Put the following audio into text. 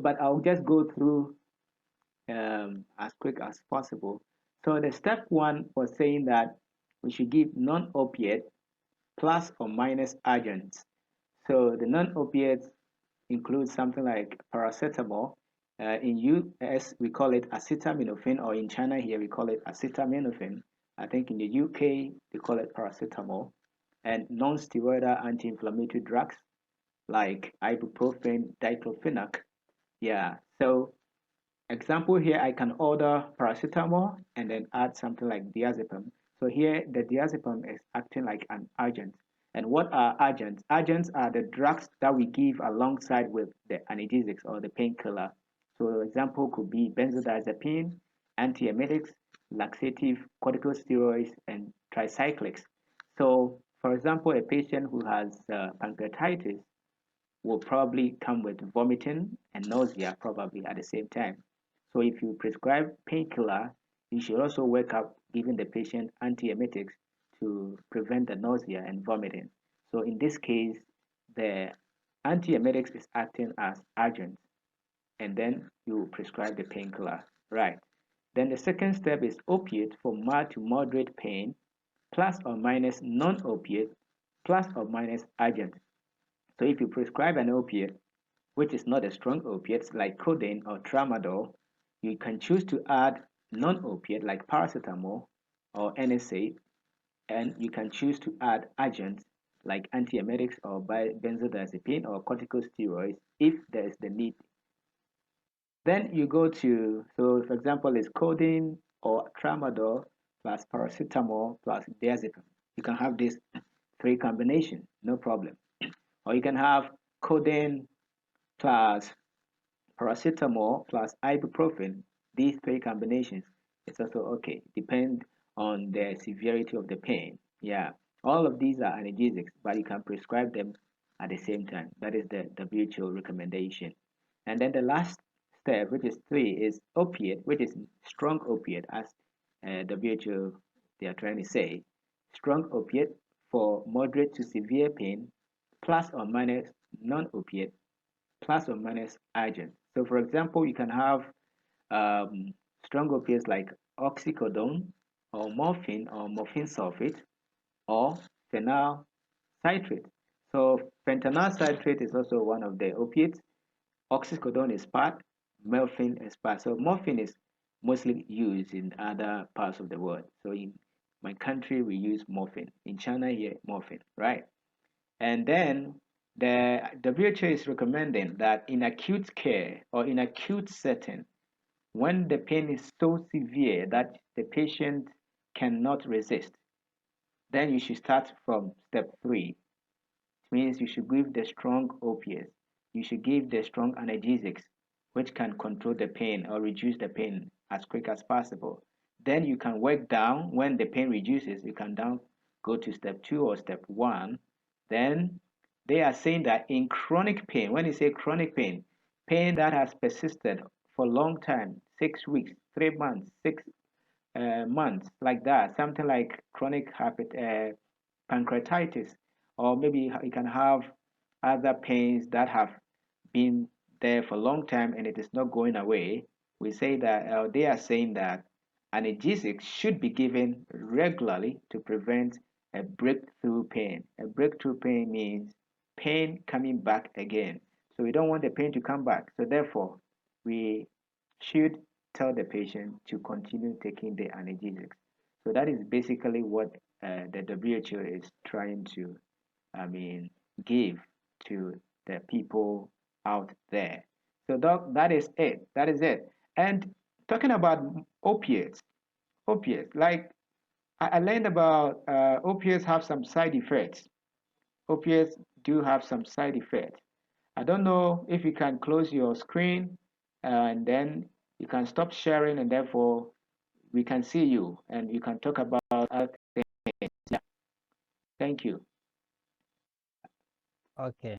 but I'll just go through as quick as possible. So the step one was saying that we should give non-opiate plus or minus agents. So the non-opiates include something like paracetamol. In US, we call it acetaminophen, or in China here, we call it acetaminophen. I think in the UK, they call it paracetamol. And non-steroidal anti-inflammatory drugs like ibuprofen, diclofenac. Yeah, so example here, I can order paracetamol and then add something like diazepam. So here, the diazepam is acting like an agent. And what are agents? Agents are the drugs that we give alongside with the analgesics or the painkiller. So example could be benzodiazepine, antiemetics, laxative, corticosteroids, and tricyclics. So for example, a patient who has pancreatitis will probably come with vomiting and nausea probably at the same time. So if you prescribe painkiller, you should also wake up giving the patient antiemetics to prevent the nausea and vomiting. So in this case, the antiemetics is acting as agent, and then you prescribe the painkiller, right? Then the second step is opiate for mild to moderate pain, plus or minus non-opiate, plus or minus agent. So if you prescribe an opiate, which is not a strong opiate like codeine or tramadol, you can choose to add non-opiate like paracetamol or NSAID, and you can choose to add agents like antiemetics or benzodiazepine or corticosteroids if there is the need. Then you go to, so for example, it's codeine or tramadol plus paracetamol plus diazepam. You can have this three combination, no problem. Or you can have codeine plus paracetamol plus ibuprofen. These three combinations, it's also okay. Depend on the severity of the pain. Yeah, all of these are analgesics, but you can prescribe them at the same time. That is the WHO recommendation. And then the last step, which is 3, is opiate, which is strong opiate, as WHO they are trying to say. Strong opiate for moderate to severe pain, plus or minus non-opiate, plus or minus agent. So for example, you can have strong opiates like oxycodone or morphine sulfate or phenyl citrate. So fentanyl citrate is also one of the opiates. Oxycodone is part, morphine is part. So morphine is mostly used in other parts of the world. So in my country, we use morphine. In China here, morphine, right? And then the WHO is recommending that in acute care or in acute setting, when the pain is so severe that the patient cannot resist, then you should start from step 3. It means you should give the strong opiates. You should give the strong analgesics, which can control the pain or reduce the pain as quick as possible. Then you can work down. When the pain reduces, you can down go to step 2 or step 1. Then they are saying that in chronic pain, when you say chronic pain, pain that has persisted for a long time, 6 weeks, 3 months, 6 months, like that, something like chronic pancreatitis, or maybe you can have other pains that have been there for a long time and it is not going away. We say that they are saying that analgesics should be given regularly to prevent a breakthrough pain. A breakthrough pain means pain coming back again. So we don't want the pain to come back. So therefore, we should tell the patient to continue taking the analgesics. So that is basically what the WHO is trying to, give to the people out there. So that is it. That is it. And talking about opiates, like I learned about opiates have some side effects. Opiates do have some side effects. I don't know if you can close your screen and then you can stop sharing and therefore we can see you and you can talk about other things. Yeah. Thank you. Okay.